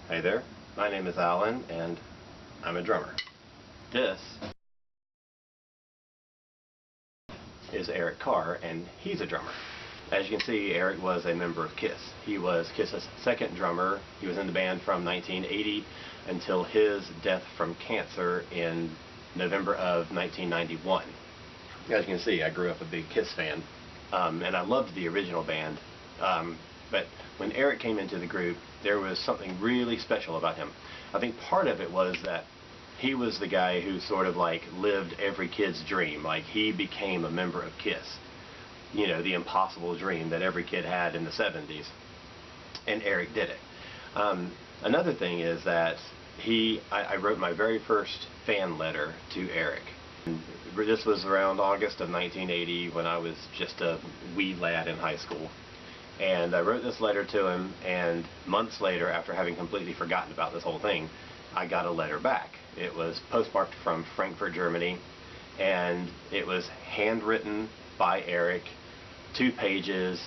Hey there, my name is Alan and I'm a drummer. This is Eric Carr and he's a drummer. As you can see, Eric was a member of KISS. He was KISS's second drummer. He was in the band from 1980 until his death from cancer in November of 1991. As you can see, I grew up a big KISS fan, and I loved the original band. But when Eric came into the group, there was something really special about him. I think part of it was that he was the guy who sort of like lived every kid's dream. Like, he became a member of KISS. You know, the impossible dream that every kid had in the 70s. And Eric did it. Another thing is that I wrote my very first fan letter to Eric. And this was around August of 1980 when I was just a wee lad in high school. And I wrote this letter to him, and months later, after having completely forgotten about this whole thing, I got a letter back. It was postmarked from Frankfurt, Germany, and it was handwritten by Eric, 2 pages,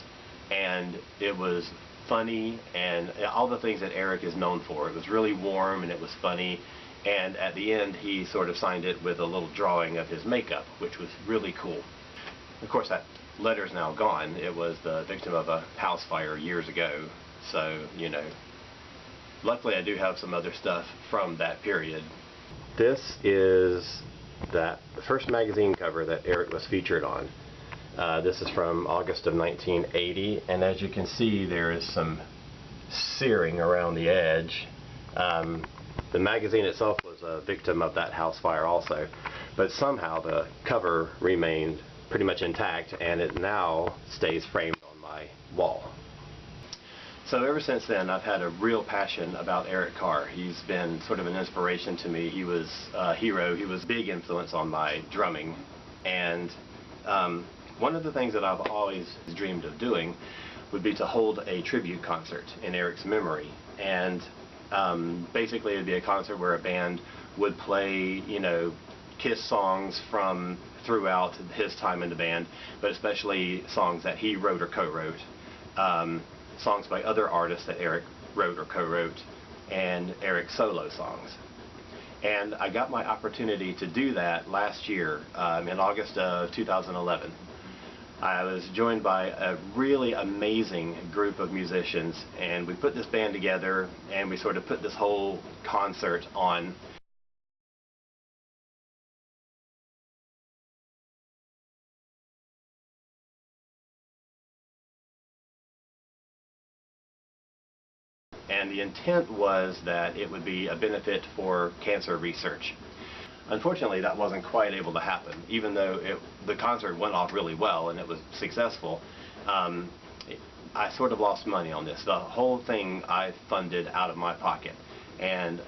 and it was funny and all the things that Eric is known for. It was really warm and it was funny, and at the end he sort of signed it with a little drawing of his makeup, which was really cool. Of course, that letter's now gone. It was the victim of a house fire years ago, so, you know, luckily I do have some other stuff from that period. This is the first magazine cover that Eric was featured on. This is from August of 1980, and as you can see, there is some searing around the edge. The magazine itself was a victim of that house fire also, but somehow the cover remained pretty much intact, and it now stays framed on my wall. So ever since then, I've had a real passion about Eric Carr. He's been sort of an inspiration to me. He was a hero. He was a big influence on my drumming, and one of the things that I've always dreamed of doing would be to hold a tribute concert in Eric's memory. And basically it'd be a concert where a band would play, you know, KISS songs from throughout his time in the band, but especially songs that he wrote or co-wrote, songs by other artists that Eric wrote or co-wrote, and Eric's solo songs. And I got my opportunity to do that last year in August of 2011. I was joined by a really amazing group of musicians, and we put this band together and we sort of put this whole concert on. And the intent was that it would be a benefit for cancer research. Unfortunately, that wasn't quite able to happen. Even though the concert went off really well and it was successful, I sort of lost money on this. The whole thing I funded out of my pocket. And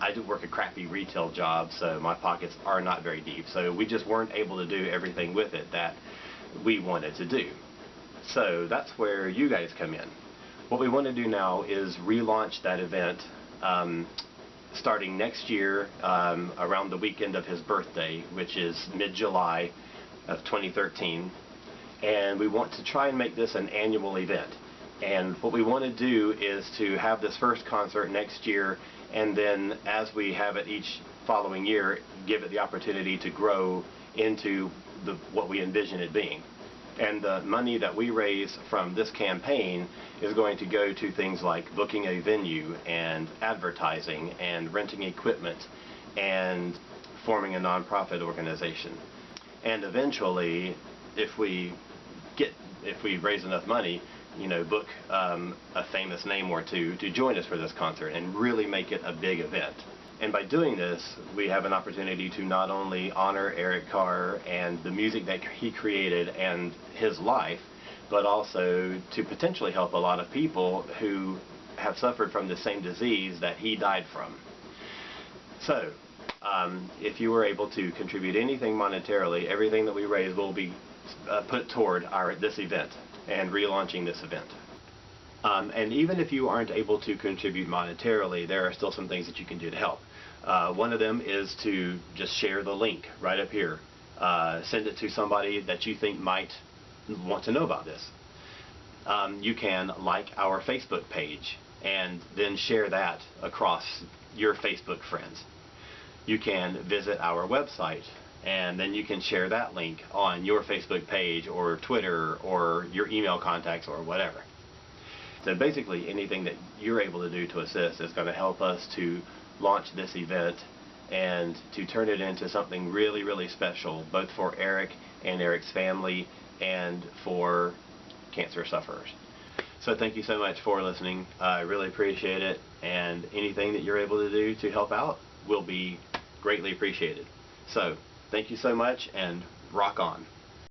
I do work a crappy retail job, so my pockets are not very deep. So we just weren't able to do everything with it that we wanted to do. So that's where you guys come in. What we want to do now is relaunch that event starting next year around the weekend of his birthday, which is mid-July of 2013. And we want to try and make this an annual event. And what we want to do is to have this first concert next year, and then as we have it each following year, give it the opportunity to grow into what we envision it being. And the money that we raise from this campaign is going to go to things like booking a venue and advertising and renting equipment and forming a nonprofit organization. And eventually, if we raise enough money, you know, book a famous name or two to join us for this concert and really make it a big event. And by doing this, we have an opportunity to not only honor Eric Carr and the music that he created and his life, but also to potentially help a lot of people who have suffered from the same disease that he died from. So, if you were able to contribute anything monetarily, everything that we raise will be put toward this event and relaunching this event. And even if you aren't able to contribute monetarily, there are still some things that you can do to help. One of them is to just share the link right up here. Send it to somebody that you think might want to know about this. You can like our Facebook page. and then share that across your Facebook friends. You can visit our website, and then you can share that link on your Facebook page or Twitter or your email contacts or whatever. So basically anything that you're able to do to assist is going to help us to launch this event and to turn it into something really, really special, both for Eric and Eric's family and for cancer sufferers. So thank you so much for listening. I really appreciate it, and anything that you're able to do to help out will be greatly appreciated. So thank you so much, and rock on.